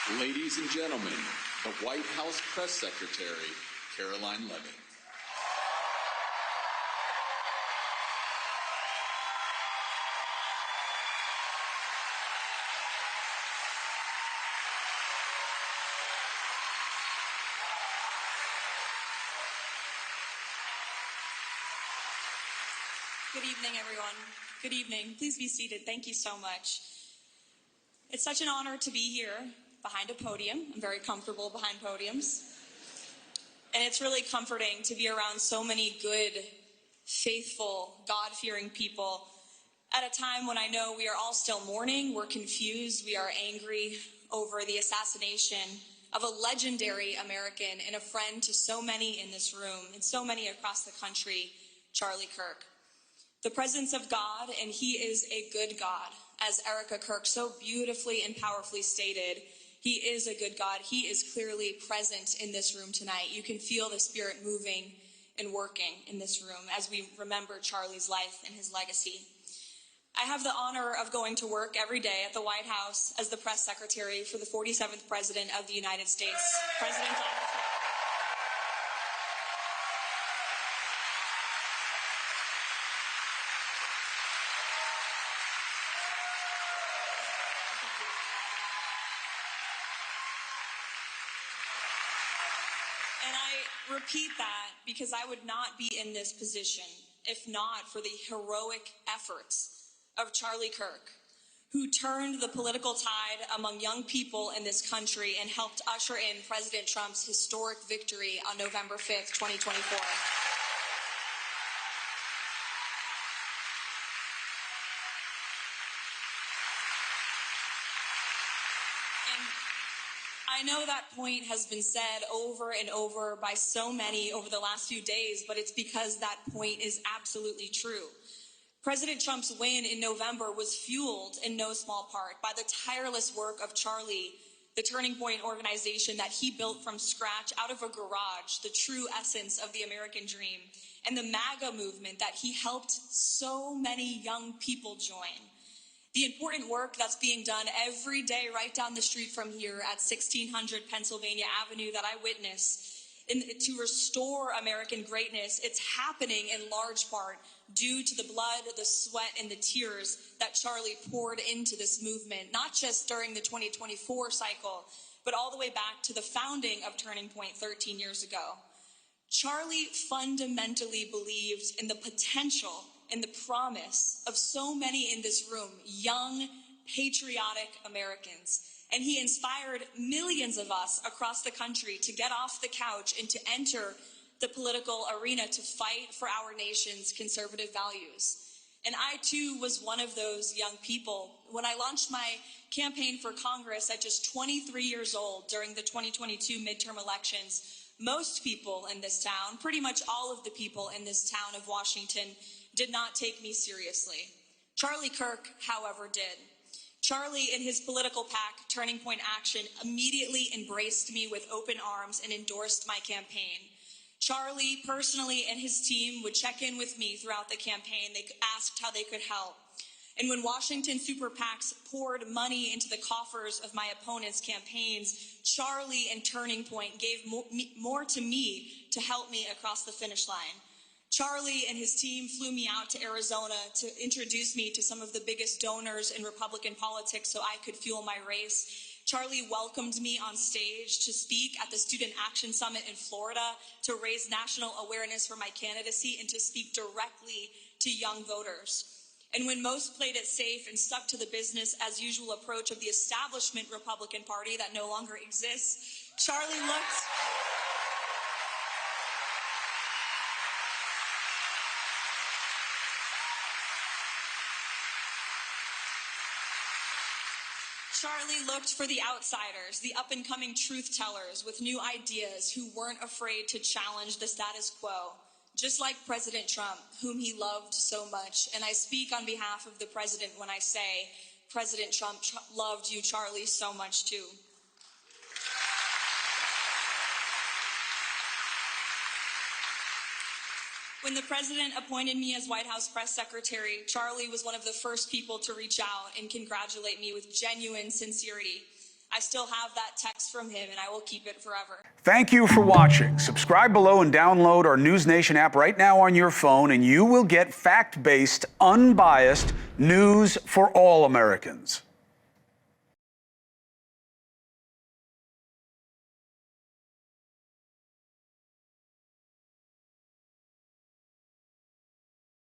Ladies and gentlemen, the White House Press Secretary, Karoline Leavitt. Good evening, everyone. Good evening. Please be seated. Thank you so much. It's such an honor to be here behind a podium. I'm very comfortable behind podiums. And it's really comforting to be around so many good, faithful, God-fearing people at a time when I know we are all still mourning, we're confused, we are angry over the assassination of a legendary American and a friend to so many in this room and so many across the country, Charlie Kirk. The presence of God, and he is a good God. As Erica Kirk so beautifully and powerfully stated, he is a good God. He is clearly present in this room tonight. You can feel the Spirit moving and working in this room as we remember Charlie's life and his legacy. I have the honor of going to work every day at the White House as the press secretary for the 47th President of the United States, President Donald Trump. And I repeat that because I would not be in this position if not for the heroic efforts of Charlie Kirk, who turned the political tide among young people in this country and helped usher in President Trump's historic victory on November 5th, 2024. I know that point has been said over and over by so many over the last few days, but it's because that point is absolutely true. President Trump's win in November was fueled in no small part by the tireless work of Charlie, the Turning Point organization that he built from scratch out of a garage, the true essence of the American dream, and the MAGA movement that he helped so many young people join. The important work that's being done every day right down the street from here at 1600 Pennsylvania Avenue that I witness to restore American greatness, it's happening in large part due to the blood, the sweat, and the tears that Charlie poured into this movement, not just during the 2024 cycle, but all the way back to the founding of Turning Point 13 years ago. Charlie fundamentally believed in the potential and the promise of so many in this room, young, patriotic Americans. And he inspired millions of us across the country to get off the couch and to enter the political arena to fight for our nation's conservative values. And I, too, was one of those young people. When I launched my campaign for Congress at just 23 years old during the 2022 midterm elections, most people in this town, pretty much all of the people in this town of Washington, did not take me seriously. Charlie Kirk, however, did. Charlie and his political PAC, Turning Point Action, immediately embraced me with open arms and endorsed my campaign. Charlie, personally, and his team would check in with me throughout the campaign. They asked how they could help. And when Washington super PACs poured money into the coffers of my opponents' campaigns, Charlie and Turning Point gave more to me to help me across the finish line. Charlie and his team flew me out to Arizona to introduce me to some of the biggest donors in Republican politics so I could fuel my race. Charlie welcomed me on stage to speak at the Student Action Summit in Florida to raise national awareness for my candidacy and to speak directly to young voters. And when most played it safe and stuck to the business as usual approach of the establishment Republican Party that no longer exists, Charlie looked for the outsiders, the up-and-coming truth tellers with new ideas who weren't afraid to challenge the status quo, just like President Trump, whom he loved so much. And I speak on behalf of the president when I say President Trump loved you, Charlie, so much too. When the president appointed me as White House press secretary, Charlie was one of the first people to reach out and congratulate me with genuine sincerity. I still have that text from him, and I will keep it forever. Thank you for watching. Subscribe below and download our NewsNation app right now on your phone, and you will get fact-based, unbiased news for all Americans.